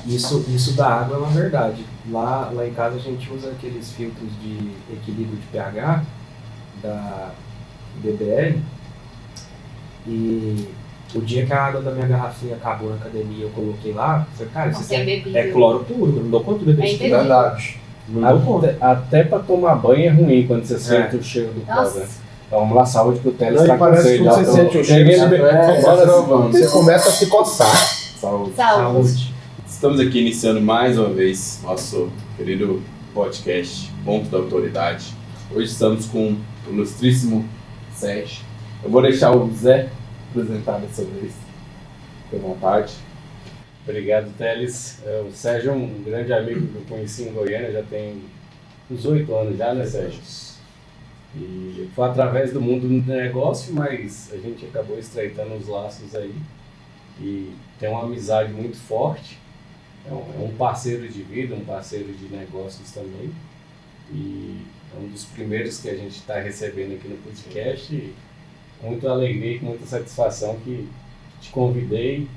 Isso da água é uma verdade. Lá em casa a gente usa aqueles filtros de equilíbrio de pH da BBL e o dia que a água da minha garrafinha acabou na academia eu coloquei lá, eu falei, cara, isso é cloro puro, eu não dou conta de beber isso. Verdade. Não dou conta. Até pra tomar banho é ruim quando você sente o cheiro do cloro. Né? Então vamos lá, saúde que o Teles está com parece que você sente o cheiro, você começa a se coçar. Saúde. Estamos aqui iniciando mais uma vez nosso querido podcast Ponto da Autoridade. Hoje estamos com o ilustríssimo Sérgio. Eu vou deixar o Zé apresentar dessa vez. Fique à vontade. Obrigado, Teles. O Sérgio é um grande amigo que eu conheci em Goiânia, já tem uns 8 anos já, né, Sérgio? E foi através do mundo do negócio, mas a gente acabou estreitando os laços aí. E tem uma amizade muito forte. É um parceiro de vida, um parceiro de negócios também. E é um dos primeiros que a gente está recebendo aqui no podcast. E com muita alegria e com muita satisfação que te convidei.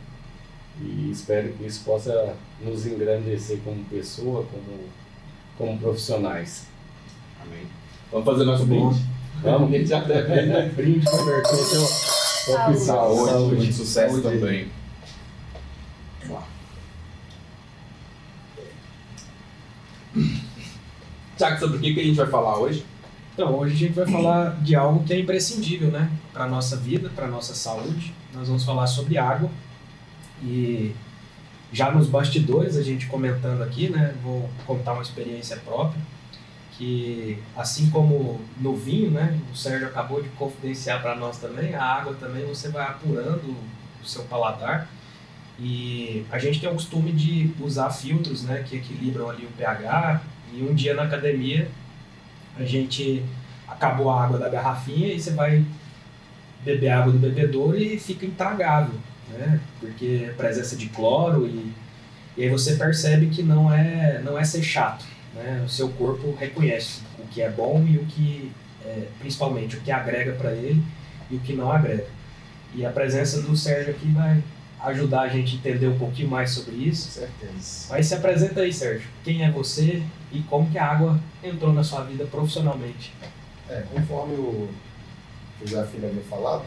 E espero que isso possa nos engrandecer como pessoa, como profissionais. Amém. Vamos fazer nosso brinde? Vamos, a gente já deve, né? Brinde, converter Saúde, muito sucesso também. Vamos lá. Tiago, sobre o que a gente vai falar hoje? Então, hoje a gente vai falar de algo que é imprescindível, né? Para a nossa vida, para a nossa saúde. Nós vamos falar sobre água. E já nos bastidores, a gente comentando aqui, né? Vou contar uma experiência própria. Que assim como no vinho, né? O Sérgio acabou de confidenciar para nós também, a água também você vai apurando o seu paladar. E a gente tem o costume de usar filtros, né? Que equilibram ali o pH. E um dia na academia, a gente acabou a água da garrafinha e você vai beber a água do bebedouro e fica intragável, né? Porque presença de cloro e aí você percebe que não é ser chato, né? O seu corpo reconhece o que é bom e o que, principalmente, o que agrega para ele e o que não agrega. E a presença do Sérgio aqui vai ajudar a gente a entender um pouquinho mais sobre isso. Certeza. Mas se apresenta aí, Sérgio. Quem é você e como que a água entrou na sua vida profissionalmente? Conforme o José Filho havia falado,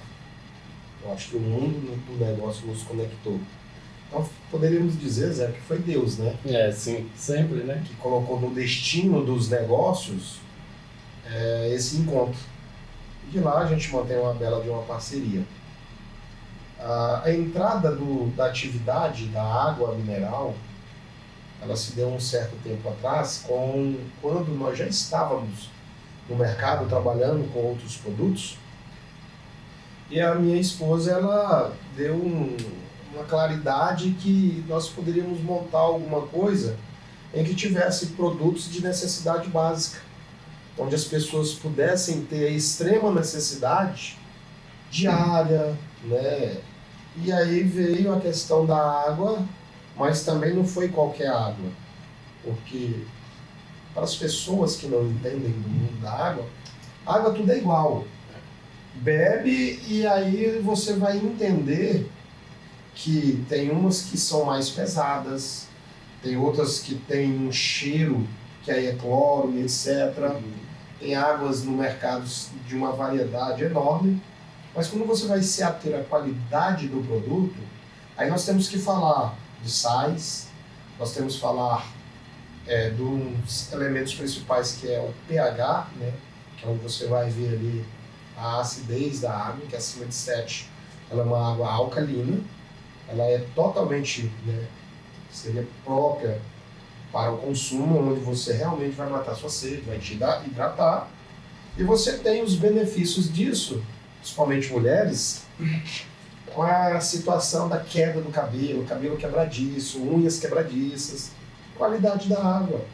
eu acho que o mundo do negócio nos conectou. Então poderíamos dizer, Zé, que foi Deus, né? Sim, sempre, né? Que colocou no destino dos negócios esse encontro. E de lá a gente mantém uma bela de uma parceria. A entrada da atividade da água mineral, ela se deu um certo tempo atrás, quando nós já estávamos no mercado trabalhando com outros produtos, e a minha esposa ela deu uma claridade que nós poderíamos montar alguma coisa em que tivesse produtos de necessidade básica, onde as pessoas pudessem ter a extrema necessidade diária, né? E aí veio a questão da água, mas também não foi qualquer água, porque para as pessoas que não entendem do mundo da água tudo é igual. Bebe e aí você vai entender que tem umas que são mais pesadas, tem outras que têm um cheiro que aí é cloro e etc. Tem águas no mercado de uma variedade enorme. Mas quando você vai se ater à qualidade do produto, aí nós temos que falar de sais, nós temos que falar dos elementos principais que é o pH, né, que é onde você vai ver ali a acidez da água, que é acima de 7, ela é uma água alcalina, ela é totalmente, né, seria própria para o consumo, onde você realmente vai matar sua sede, vai te hidratar, e você tem os benefícios disso, principalmente mulheres, com a situação da queda do cabelo quebradiço, unhas quebradiças, qualidade da água.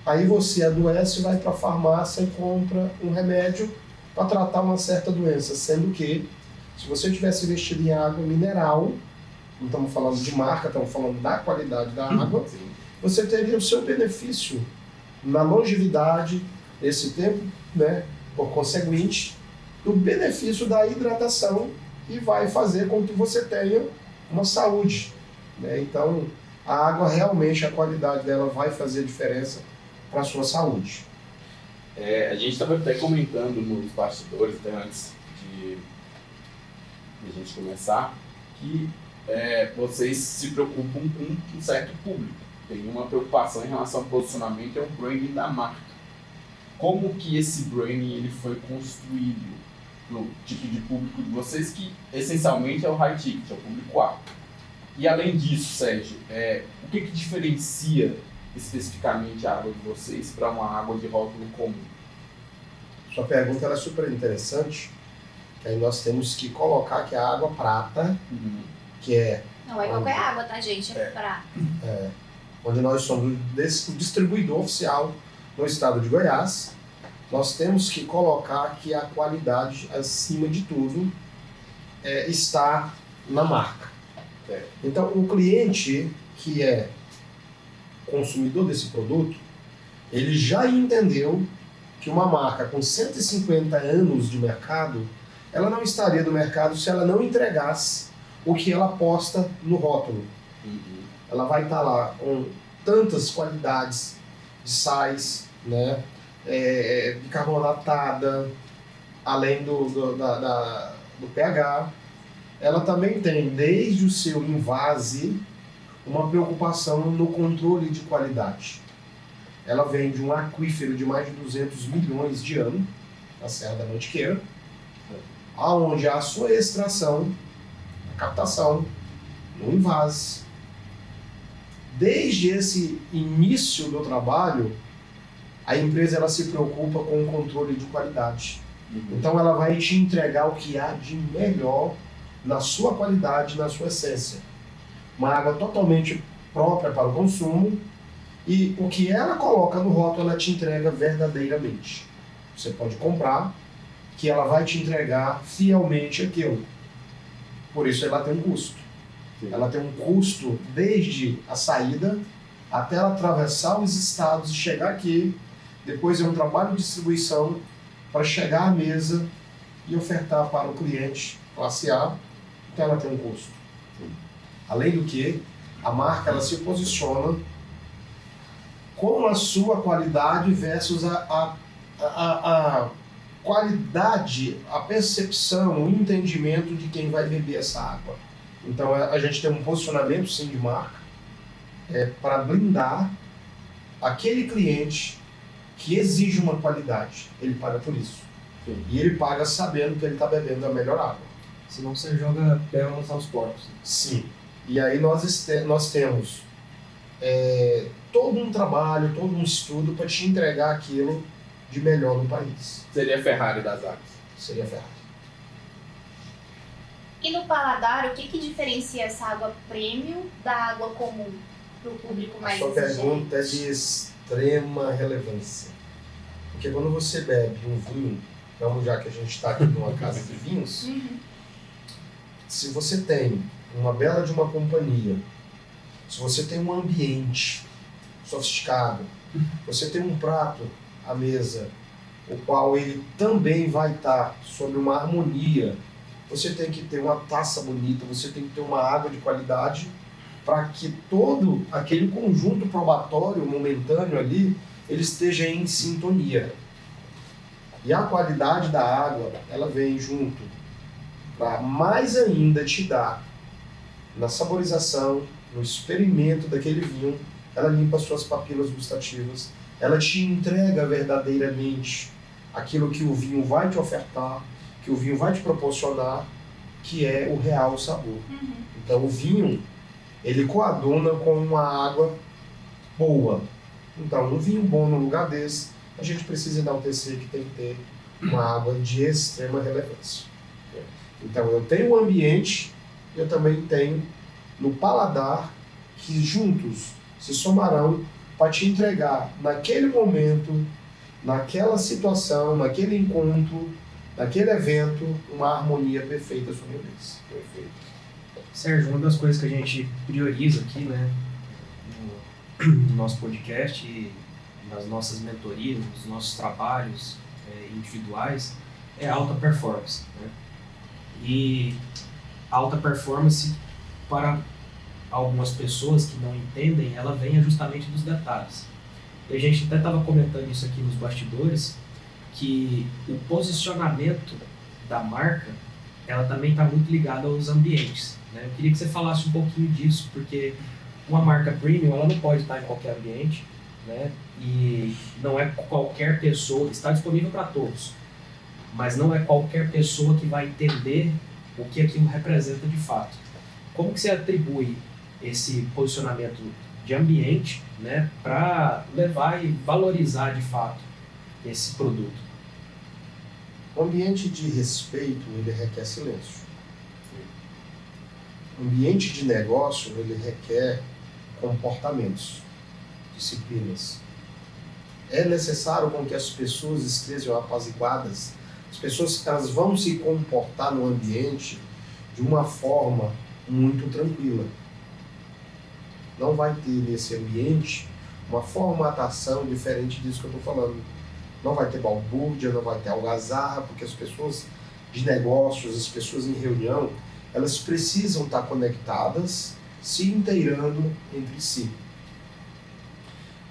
Aí você adoece, vai para a farmácia e compra um remédio para tratar uma certa doença, sendo que, se você tivesse investido em água mineral, não estamos falando de marca, estamos falando da qualidade da água, você teria o seu benefício na longevidade desse tempo, né, por conseguinte, do benefício da hidratação e vai fazer com que você tenha uma saúde, né? Então, a água realmente, a qualidade dela vai fazer diferença para a sua saúde. A gente estava até comentando nos bastidores, até antes de a gente começar, que vocês se preocupam com um certo público. Tem uma preocupação em relação ao posicionamento e ao branding da marca. Como que esse branding ele foi construído no tipo de público de vocês, que essencialmente é o high ticket, é o público alto? E além disso, Sérgio, o que diferencia especificamente a água de vocês para uma água de rótulo comum? Sua pergunta ela é super interessante, que aí nós temos que colocar que a água prata, que é Não é qualquer água, tá, gente? É prata. onde nós somos o distribuidor oficial no estado de Goiás, nós temos que colocar que a qualidade, acima de tudo, está na marca. Então, o cliente que é consumidor desse produto, ele já entendeu que uma marca com 150 anos de mercado, ela não estaria no mercado se ela não entregasse o que ela posta no rótulo. Ela vai estar lá com tantas qualidades de sais, né, bicarbonatada, além do pH. Ela também tem, desde o seu envase, uma preocupação no controle de qualidade. Ela vem de um aquífero de mais de 200 milhões de anos, na Serra da Mantiqueira, aonde a sua extração, a captação, no envase. Desde esse início do trabalho, a empresa ela se preocupa com o controle de qualidade. Então ela vai te entregar o que há de melhor na sua qualidade, na sua essência. Uma água totalmente própria para o consumo, e o que ela coloca no rótulo ela te entrega verdadeiramente. Você pode comprar, que ela vai te entregar fielmente aquilo. Por isso ela tem um custo. Ela tem um custo desde a saída até ela atravessar os estados e chegar aqui. Depois é um trabalho de distribuição para chegar à mesa e ofertar para o cliente classe A. Então ela tem um custo. Além do que, a marca ela se posiciona com a sua qualidade versus a qualidade, a percepção, o entendimento de quem vai beber essa água. Então a gente tem um posicionamento sim de marca para blindar aquele cliente que exige uma qualidade. Ele paga por isso. Sim. E ele paga sabendo que ele está bebendo a melhor água. Senão você joga pérolas aos porcos. Sim. E aí nós temos todo um trabalho, todo um estudo para te entregar aquilo de melhor no país. Seria a Ferrari das águas. Seria a Ferrari. E no paladar, o que diferencia essa água premium da água comum para o público A mais sua exigente? pergunta é de extrema relevância. Porque quando você bebe um vinho, então já que a gente está aqui numa casa de vinhos, se você tem uma bela de uma companhia, se você tem um ambiente sofisticado, você tem um prato à mesa, o qual ele também vai estar sobre uma harmonia, você tem que ter uma taça bonita, você tem que ter uma água de qualidade, para que todo aquele conjunto probatório momentâneo ali, ele esteja em sintonia. E a qualidade da água, ela vem junto para mais ainda te dar, na saborização, no experimento daquele vinho, ela limpa as suas papilas gustativas, ela te entrega verdadeiramente aquilo que o vinho vai te ofertar, que o vinho vai te proporcionar, que é o real sabor. Então o vinho, ele coaduna com uma água boa. Então um vinho bom no lugar desse, a gente precisa enaltecer que tem que ter uma água de extrema relevância. Então eu tenho o ambiente, eu também tenho no paladar, que juntos se somarão para te entregar naquele momento, naquela situação, naquele encontro, naquele evento, uma harmonia perfeita sobre eles. Perfeito. Sérgio, uma das coisas que a gente prioriza aqui, né, no nosso podcast e nas nossas mentorias, nos nossos trabalhos individuais, é a alta performance, né? E alta performance para algumas pessoas que não entendem, ela vem justamente dos detalhes. E a gente até estava comentando isso aqui nos bastidores, que o posicionamento da marca, ela também está muito ligada aos ambientes, né? Eu queria que você falasse um pouquinho disso, porque uma marca premium, ela não pode estar em qualquer ambiente, né? E não é qualquer pessoa, está disponível para todos, mas não é qualquer pessoa que vai entender o que aquilo representa de fato. Como que você atribui esse posicionamento de ambiente, né, para levar e valorizar de fato esse produto? O ambiente de respeito, ele requer silêncio. O ambiente de negócio, ele requer comportamentos, disciplinas. É necessário com que as pessoas estejam apaziguadas. As pessoas, elas vão se comportar no ambiente de uma forma muito tranquila. Não vai ter nesse ambiente uma formatação diferente disso que eu estou falando. Não vai ter balbúrdia, não vai ter algazarra, porque as pessoas de negócios, as pessoas em reunião, elas precisam estar conectadas, se inteirando entre si.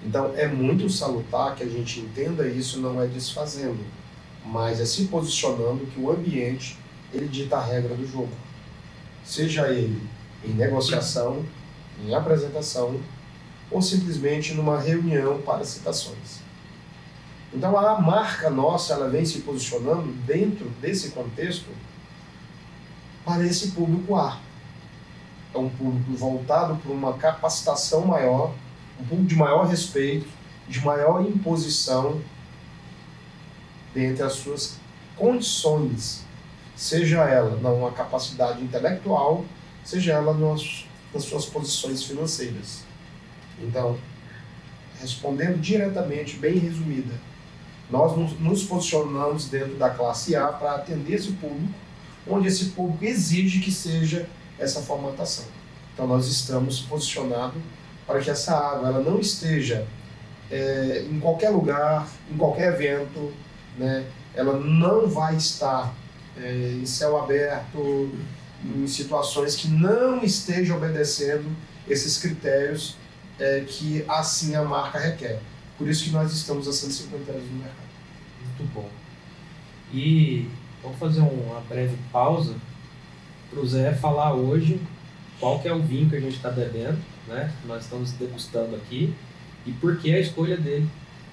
Então, é muito salutar que a gente entenda isso, não é desfazendo, mas é se posicionando que o ambiente, ele dita a regra do jogo. Seja ele em negociação, em apresentação, ou simplesmente numa reunião para citações. Então, a marca nossa, ela vem se posicionando dentro desse contexto para esse público A. É um público voltado para uma capacitação maior, um público de maior respeito, de maior imposição dentre as suas condições, seja ela numa capacidade intelectual, seja ela nas suas posições financeiras. Então, respondendo diretamente, bem resumida, nós nos posicionamos dentro da classe A para atender esse público, onde esse público exige que seja essa formatação. Então, nós estamos posicionados para que essa água ela não esteja em qualquer lugar, em qualquer evento, né? Ela não vai estar em céu aberto, em situações que não estejam obedecendo esses critérios que assim a marca requer. Por isso que nós estamos a 150 anos no mercado. Muito bom. E vamos fazer uma breve pausa para o Zé falar hoje qual que é o vinho que a gente está bebendo, né? Nós estamos degustando aqui e por que a escolha dele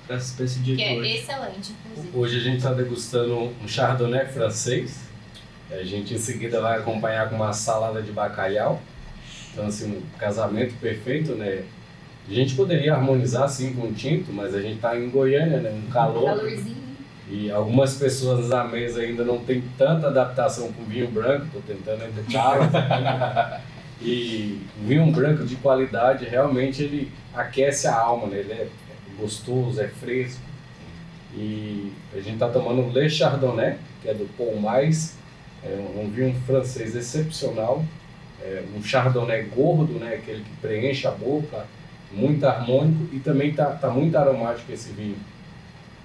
para esse dia Que de é hoje. excelente, inclusive. Hoje a gente está degustando um Chardonnay francês. A gente em seguida vai acompanhar com uma salada de bacalhau. Então, assim, um casamento perfeito, né? A gente poderia harmonizar, assim, com tinto, mas a gente está em Goiânia, né? Um calor. Calorzinho. E algumas pessoas na mesa ainda não tem tanta adaptação com vinho branco. Estou tentando educá-las. E o vinho branco de qualidade, realmente, ele aquece a alma, né? Ele é gostoso, é fresco. E a gente está tomando o Le Chardonnay, que é do Paul Mais. É um vinho francês excepcional, um chardonnay gordo, né, aquele que preenche a boca, muito harmônico e também tá muito aromático esse vinho.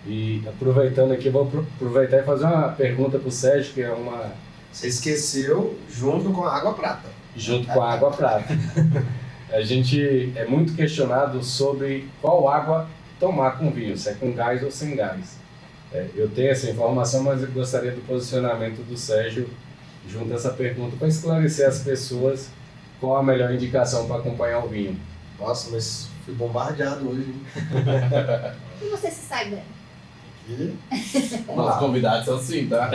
E aproveitando aqui, vou aproveitar e fazer uma pergunta para o Sérgio, que é uma... Você esqueceu junto com a água prata. Junto com a água prata. A gente é muito questionado sobre qual água tomar com vinho, se é com gás ou sem gás. Eu tenho essa informação, mas eu gostaria do posicionamento do Sérgio junto a essa pergunta para esclarecer as pessoas qual a melhor indicação para acompanhar o vinho. Nossa, mas fui bombardeado hoje, hein? E você se sai bem? E Nossos convidados são assim, tá?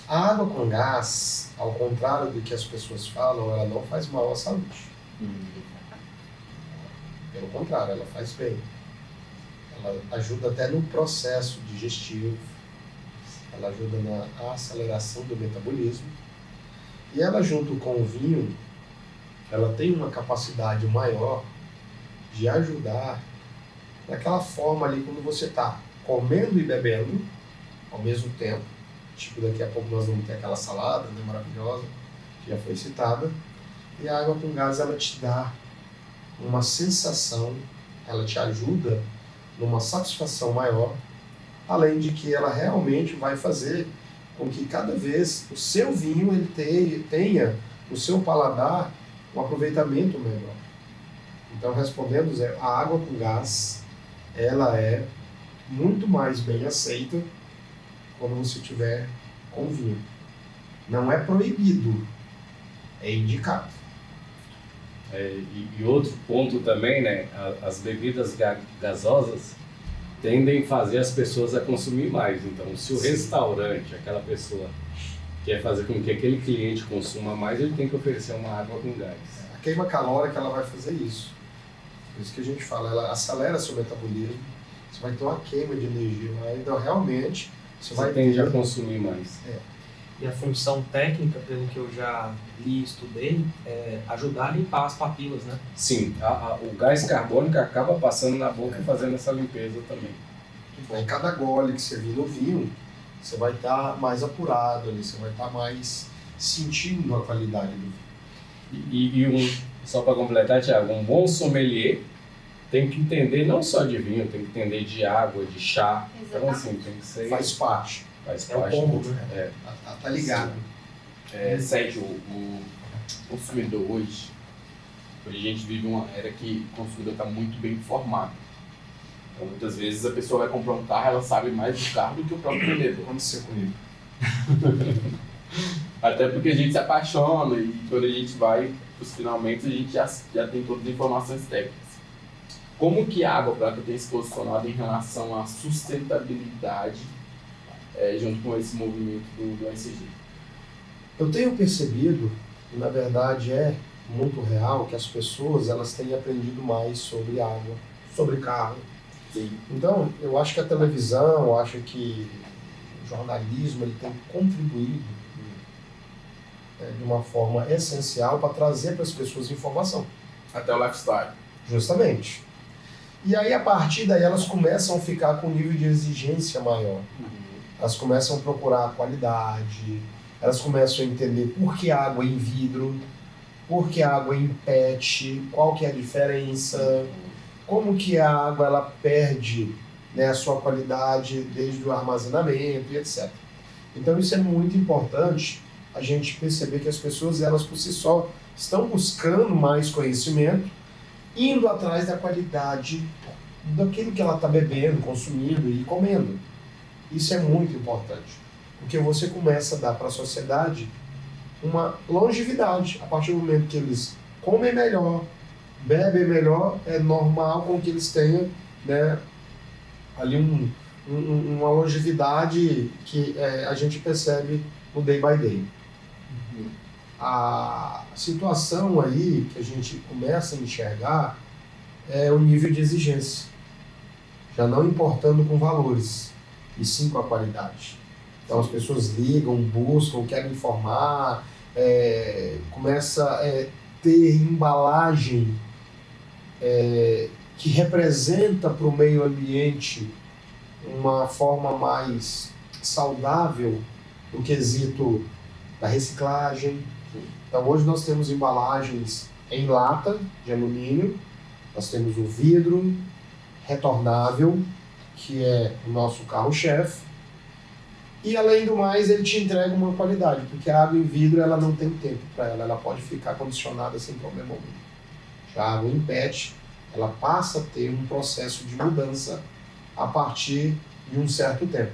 a água com gás, ao contrário do que as pessoas falam, ela não faz mal à saúde. Pelo contrário, ela faz bem. Ela ajuda até no processo digestivo, ela ajuda na aceleração do metabolismo. E ela, junto com o vinho, ela tem uma capacidade maior de ajudar naquela forma ali quando você está comendo e bebendo ao mesmo tempo. Tipo, daqui a pouco nós vamos ter aquela salada, né, maravilhosa, que já foi citada. E a água com gás, ela te dá uma sensação, ela te ajuda numa satisfação maior, além de que ela realmente vai fazer com que cada vez o seu vinho ele tenha o seu paladar um aproveitamento melhor. Então, respondendo, Zé, a água com gás, ela é muito mais bem aceita quando você tiver com vinho. Não é proibido, é indicado. E outro ponto também, né? As bebidas gasosas tendem a fazer as pessoas a consumir mais. Então, se o restaurante, aquela pessoa quer fazer com que aquele cliente consuma mais, ele tem que oferecer uma água com gás. A queima calórica, ela vai fazer isso. Por isso que a gente fala, ela acelera seu metabolismo, você vai ter uma queima de energia, então realmente você vai tende ter... a consumir mais. E a função técnica, pelo que eu já li e estudei, é ajudar a limpar as papilas, né? Sim, o gás carbônico acaba passando na boca e fazendo essa limpeza também. Em cada gole que você vir no vinho, você vai estar mais apurado ali, você vai estar mais sentindo a qualidade do vinho. Só para completar, Thiago, um bom sommelier tem que entender não só de vinho, tem que entender de água, de chá. Então, assim, tem que ser... Faz parte. Faz É o parte. combo, né? Tá ligado. Sérgio, o consumidor hoje a gente vive uma era que o consumidor está muito bem informado. Então, muitas vezes a pessoa vai comprar um carro, ela sabe mais do carro do que o próprio vendedor. Aconteceu comigo. Até porque a gente se apaixona e quando a gente vai os finalmente a gente já tem todas as informações técnicas. Como que a Água Prata tem se posicionado em relação à sustentabilidade junto com esse movimento do ESG? Eu tenho percebido, e na verdade é muito real, que as pessoas elas têm aprendido mais sobre água, sobre carro. Sim. Então, eu acho que a televisão, eu acho que o jornalismo ele tem contribuído de uma forma essencial para trazer para as pessoas informação. Até o lifestyle. Justamente. E aí, a partir daí, elas começam a ficar com um nível de exigência maior. Elas começam a procurar a qualidade, elas começam a entender por que água em vidro, por que água em PET, qual que é a diferença, como que a água ela perde, né, a sua qualidade desde o armazenamento e etc. Então isso é muito importante, a gente perceber que as pessoas elas por si só estão buscando mais conhecimento, indo atrás da qualidade daquilo que ela está bebendo, consumindo e comendo. Isso é muito importante, porque você começa a dar para a sociedade uma longevidade. A partir do momento que eles comem melhor, bebem melhor, é normal com que eles tenham, né, ali uma longevidade que a gente percebe no day by day. A situação aí que a gente começa a enxergar é o nível de exigência, já não importando com valores, e sim com a qualidade. Então as pessoas ligam, buscam, querem informar, começa a ter embalagem que representa para o meio ambiente uma forma mais saudável no quesito da reciclagem. Então hoje nós temos embalagens em lata de alumínio, nós temos o vidro retornável, que é o nosso carro-chefe, e além do mais ele te entrega uma qualidade, porque a água em vidro ela não tem tempo para ela pode ficar condicionada sem problema algum. Já a água em PET, ela passa a ter um processo de mudança a partir de um certo tempo.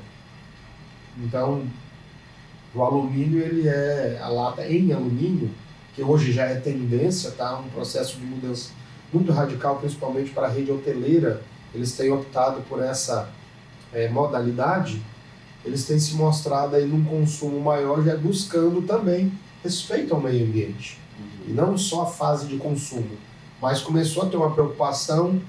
Então, o alumínio, ele é a lata em alumínio, que hoje já é tendência, tá? Um processo de mudança muito radical, principalmente para a rede hoteleira. Eles têm optado por essa modalidade, eles têm se mostrado aí num consumo maior, já buscando também respeito ao meio ambiente. E não só a fase de consumo, mas começou a ter uma preocupação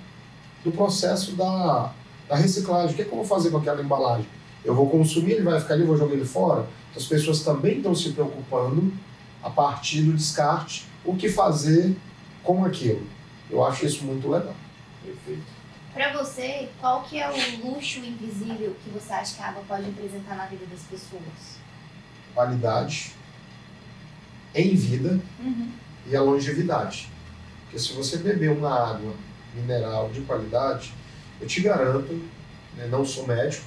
do processo da reciclagem. O que é que eu vou fazer com aquela embalagem? Eu vou consumir, ele vai ficar ali, eu vou jogar ele fora? Então, as pessoas também estão se preocupando, a partir do descarte, o que fazer com aquilo. Eu acho isso muito legal. Perfeito. Para você, qual que é o luxo invisível que você acha que a água pode representar na vida das pessoas? Qualidade em vida Uhum. e a longevidade. Porque se você beber uma água mineral de qualidade, eu te garanto, né, não sou médico,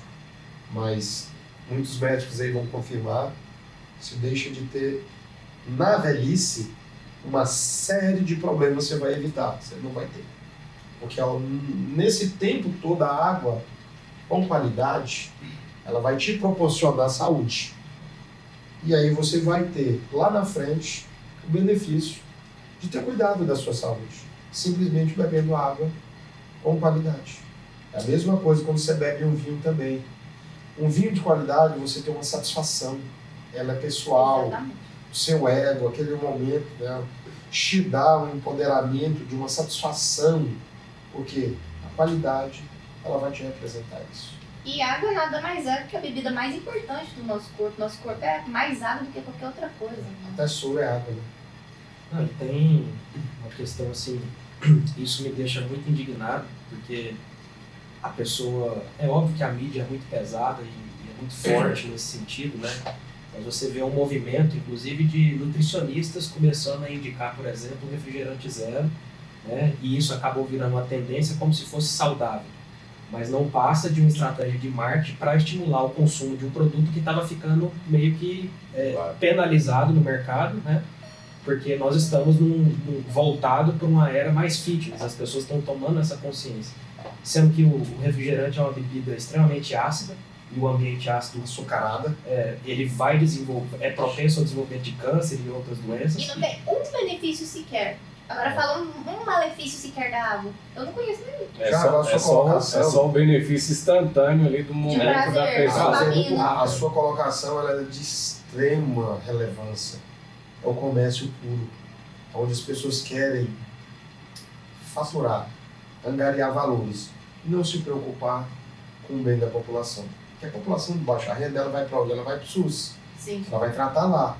mas muitos médicos aí vão confirmar, se deixa de ter, na velhice, uma série de problemas você vai evitar, você não vai ter. Porque nesse tempo todo a água, com qualidade, ela vai te proporcionar saúde. E aí você vai ter lá na frente o benefício de ter cuidado da sua saúde, simplesmente bebendo água com qualidade. É a mesma coisa quando você bebe um vinho também. Um vinho de qualidade, você tem uma satisfação, ela é pessoal, Exatamente. o seu ego, aquele momento, né, te dá um empoderamento, de uma satisfação, porque a qualidade, ela vai te representar isso. E água nada mais é do que a bebida mais importante do nosso corpo. Nosso corpo é mais água do que qualquer outra coisa. Né? Até soro é água, né? Não, e tem uma questão assim, isso me deixa muito indignado, porque a pessoa, é óbvio que a mídia é muito pesada e é muito forte nesse sentido, né? Mas você vê um movimento, inclusive, de nutricionistas começando a indicar, por exemplo, o refrigerante zero, né? E isso acabou virando uma tendência como se fosse saudável. Mas não passa de uma estratégia de marketing para estimular o consumo de um produto que estava ficando meio que penalizado no mercado, né? Porque nós estamos voltado para uma era mais fitness, as pessoas estão tomando essa consciência. Sendo que o refrigerante é uma bebida extremamente ácida, e o ambiente ácido Açucarada. ele vai desenvolver, é propenso ao desenvolvimento de câncer e outras doenças. E não tem um benefício sequer. Agora fala um malefício sequer da água. Eu não conheço nenhum. É só o benefício instantâneo ali do momento prazer, da pessoa. dopamina. A sua colocação ela é de extrema relevância. É o comércio puro, onde as pessoas querem faturar, angariar valores, e não se preocupar com o bem da população. Porque a população de baixa renda, ela vai para onde? Ela vai para o SUS, Sim. ela vai tratar lá.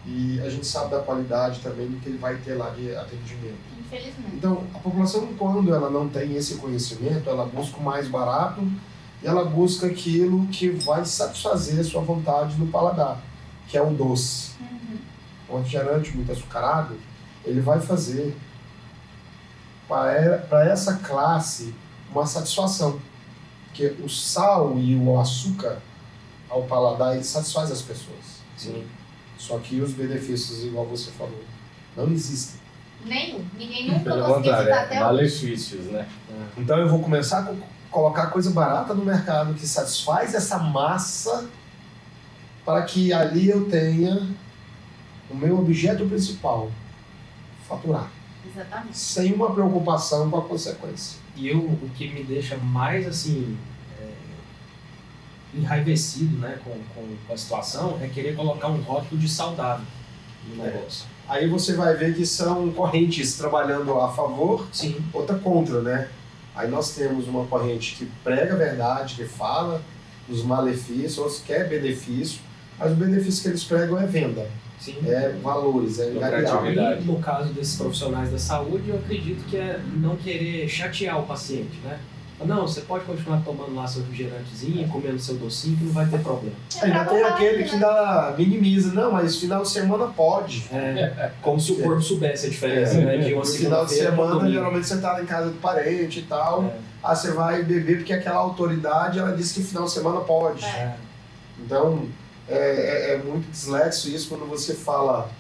E a gente sabe da qualidade também do que ele vai ter lá de atendimento. Infelizmente. Então, a população, quando ela não tem esse conhecimento, ela busca o mais barato e ela busca aquilo que vai satisfazer a sua vontade no paladar, que é o doce. O refrigerante muito açucarado, ele vai fazer para essa classe uma satisfação. Porque o sal e o açúcar ao paladar, ele satisfaz as pessoas. Sim. Só que os benefícios, igual você falou, não existem. Nenhum. Ninguém nunca Pelo conseguiu contrário, citar até hoje. malefícios, né? Então eu vou começar a colocar coisa barata no mercado que satisfaz essa massa para que ali eu tenha o meu objeto principal, faturar, Exatamente. sem uma preocupação com a consequência. E o que me deixa mais assim enraivecido, né, com a situação é querer colocar um rótulo de saudável no negócio. Aí você vai ver que são correntes trabalhando a favor, Sim. outra contra, né? Aí nós temos uma corrente que prega a verdade, que fala dos malefícios, outros quer benefício, mas o benefício que eles pregam é venda, Sim. é valores, é Lucratividade. engariar. E no caso desses profissionais da saúde, eu acredito que é não querer chatear o paciente, né? Não, você pode continuar tomando lá seu refrigerantezinho, comendo seu docinho, que não vai ter problema. Ainda tem aquele que minimiza, não, mas final de semana pode. Como se o corpo soubesse a diferença, né? De uma No final de segunda-feira pra um semana, domingo. geralmente você tá lá em casa do parente e tal. Aí você vai beber porque aquela autoridade, ela disse que final de semana pode. Então, é muito dislexo isso quando você fala,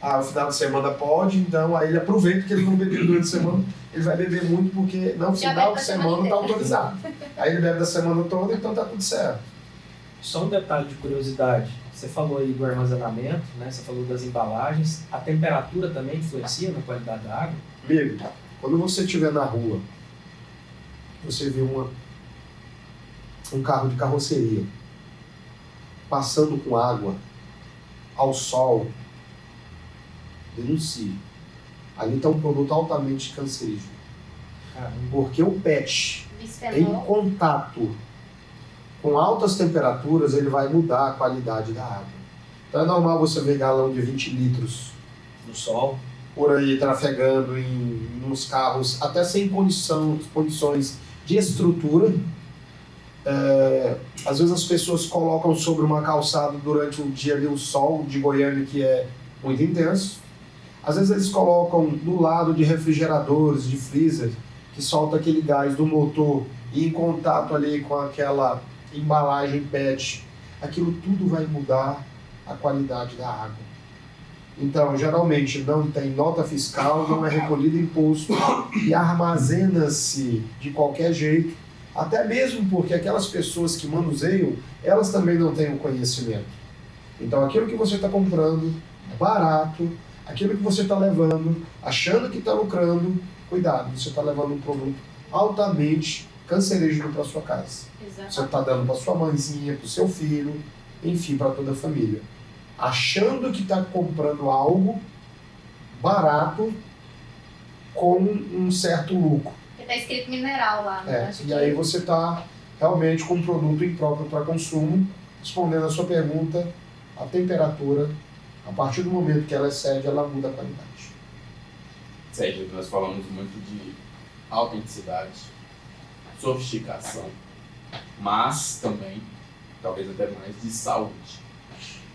o final de semana pode, então aí ele aproveita que ele não bebeu durante a semana, ele vai beber muito porque no Já final bebe de a semana semana tá inteira. autorizado. Aí ele bebe da semana toda, então tá tudo certo. Só um detalhe de curiosidade. Você falou aí do armazenamento, né? Você falou das embalagens. A temperatura também influencia na qualidade da água? Amigo, quando você estiver na rua, você vê um carro de carroceria passando com água ao sol, denuncie. Ali está um produto altamente cancerígeno. Caramba. Porque o PET, em Bisfenol. contato com altas temperaturas, ele vai mudar a qualidade da água. Então é normal você ver galão de 20 litros No sol. por aí trafegando nos carros, até sem condições de estrutura. Às vezes as pessoas colocam sobre uma calçada durante um dia ali o sol de Goiânia, que é muito intenso. Às vezes eles colocam do lado de refrigeradores, de freezer, que solta aquele gás do motor e em contato ali com aquela embalagem PET. Aquilo tudo vai mudar a qualidade da água. Então, geralmente não tem nota fiscal, não é recolhido imposto e armazena-se de qualquer jeito, até mesmo porque aquelas pessoas que manuseiam, elas também não têm o conhecimento. Então, aquilo que você está comprando, barato, aquilo que você está levando, achando que está lucrando, cuidado, você está levando um produto altamente cancerígeno para sua casa. Exatamente. Você está dando para sua mãezinha, para o seu filho, enfim, para toda a família. Achando que está comprando algo barato com um certo lucro. Porque tá escrito mineral lá, né? Acho E que- aí você está realmente com um produto impróprio para consumo. Respondendo a sua pergunta, a temperatura, a partir do momento que ela excede, ela muda a qualidade. Sérgio, nós falamos muito de autenticidade, sofisticação, mas também, talvez até mais, de saúde.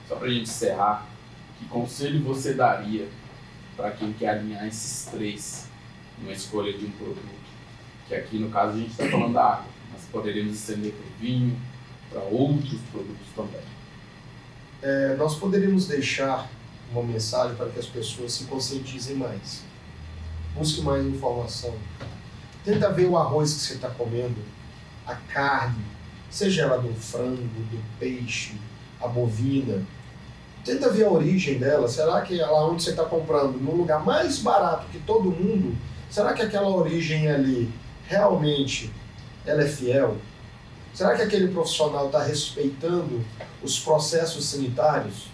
Só para a gente encerrar, que conselho você daria para quem quer alinhar esses três numa escolha de um produto? Que aqui no caso a gente está falando da água, mas poderíamos estender para o vinho, para outros produtos também. Nós poderíamos deixar uma mensagem para que as pessoas se conscientizem mais. Busque mais informação. Tenta ver o arroz que você está comendo, a carne, seja ela do frango, do peixe, a bovina. Tenta ver a origem dela. Será que lá onde você está comprando, no lugar mais barato que todo mundo, será que aquela origem ali realmente ela é fiel? Será que aquele profissional está respeitando os processos sanitários?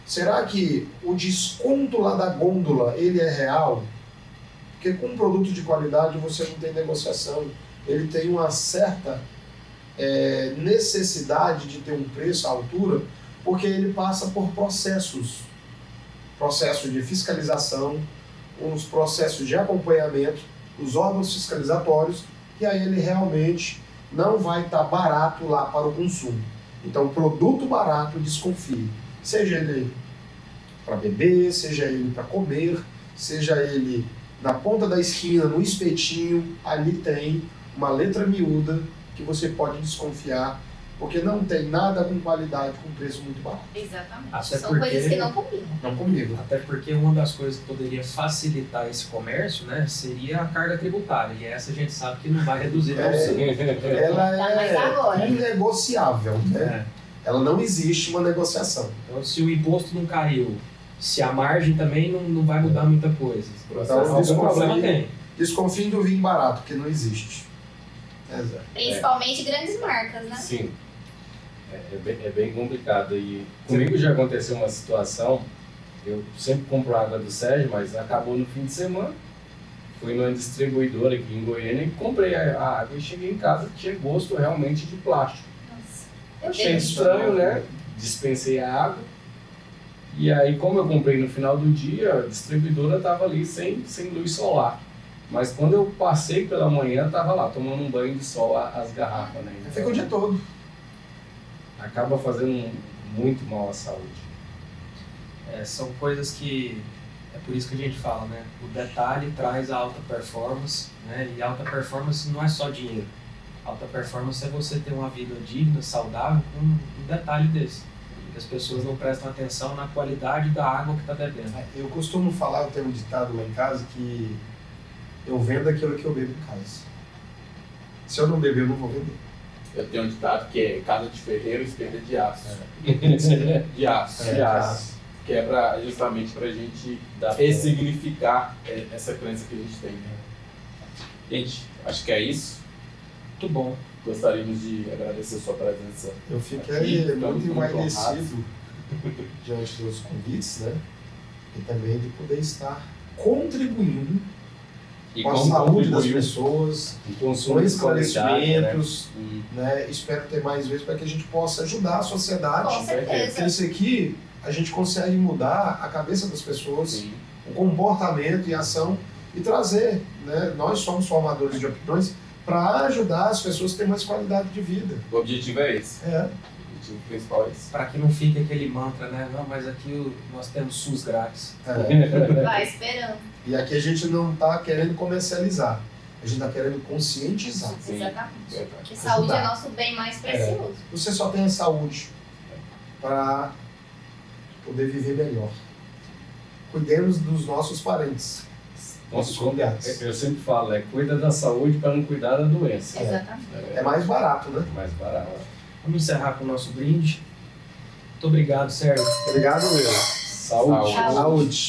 Será que o desconto lá da gôndola ele é real? Porque com um produto de qualidade você não tem negociação. Ele tem uma certa necessidade de ter um preço à altura, porque ele passa por processos de fiscalização, os processos de acompanhamento, os órgãos fiscalizatórios, e aí ele realmente não vai estar barato lá para o consumo. Então, produto barato, desconfie. Seja ele para beber, seja ele para comer, seja ele na ponta da esquina, no espetinho, ali tem uma letra miúda que você pode desconfiar, porque não tem nada com qualidade, com preço muito barato. Exatamente. Até São porque- coisas que não combinam. Não comigo. Até porque uma das coisas que poderia facilitar esse comércio, né, seria a carga tributária. E essa a gente sabe que não vai reduzir tão cedo. Ela Ainda mais agora. é inegociável, né? É. Ela não existe uma negociação. Então, se o imposto não caiu, se a margem também não vai mudar muita coisa. Então, Algum problema tem. Desconfie do vinho barato, que não existe. Exato. Principalmente grandes marcas, né? Sim. É bem complicado. E comigo já aconteceu uma situação, eu sempre compro água do Sérgio, mas acabou no fim de semana. Fui numa distribuidora aqui em Goiânia e comprei a água e cheguei em casa, tinha gosto realmente de plástico. Nossa. Eu Achei tenho. estranho, né? Dispensei a água. E aí, como eu comprei no final do dia, a distribuidora estava ali sem luz solar. Mas quando eu passei pela manhã, estava lá, tomando um banho de sol as garrafas, né? Fica o dia todo. Acaba fazendo muito mal à saúde. São coisas que... É por isso que a gente fala, né? O detalhe traz a alta performance, né? E alta performance não é só dinheiro. Alta performance é você ter uma vida digna, saudável, com um detalhe desse. Que as pessoas não prestam atenção na qualidade da água que está bebendo. Eu costumo falar, eu tenho um ditado lá em casa, que eu vendo aquilo que eu bebo em casa. Se eu não beber, eu não vou vender. Eu tenho um ditado que é casa de ferreiro, espelho de aço. De aço. De aço. Que é justamente pra gente Dá ressignificar essa crença que a gente tem. Gente, acho que é isso. Muito bom. Gostaríamos de agradecer a sua presença. Eu fiquei Aqui, muito estamos muito envaidecido diante dos convites, né? E também de poder estar contribuindo E com a como saúde das contribuiu pessoas, com com consumo de qualidade, né? esclarecimentos, né? Espero ter mais vezes para que a gente possa ajudar a sociedade. Com certeza. Porque isso aqui a gente consegue mudar a cabeça das pessoas, Sim. o comportamento e ação e trazer, né? Nós somos formadores de opiniões para ajudar as pessoas a terem mais qualidade de vida. O objetivo é esse. É. O objetivo principal é esse. Para que não fique aquele mantra, né? Não, mas aqui nós temos SUS grátis. Vai esperando. E aqui a gente não está querendo comercializar, a gente está querendo conscientizar. Sim. Exatamente. Verdade. Porque saúde é Ajudar. nosso bem mais precioso. Você só tem a saúde para poder viver melhor. cuidemos dos nossos parentes, nossos familiares. Eu sempre falo, cuida da saúde para não cuidar da doença. Exatamente. É mais barato, né? Mais barato. Vamos encerrar com o nosso brinde. Muito obrigado, Sérgio. Obrigado, meu. Saúde. Saúde. Saúde.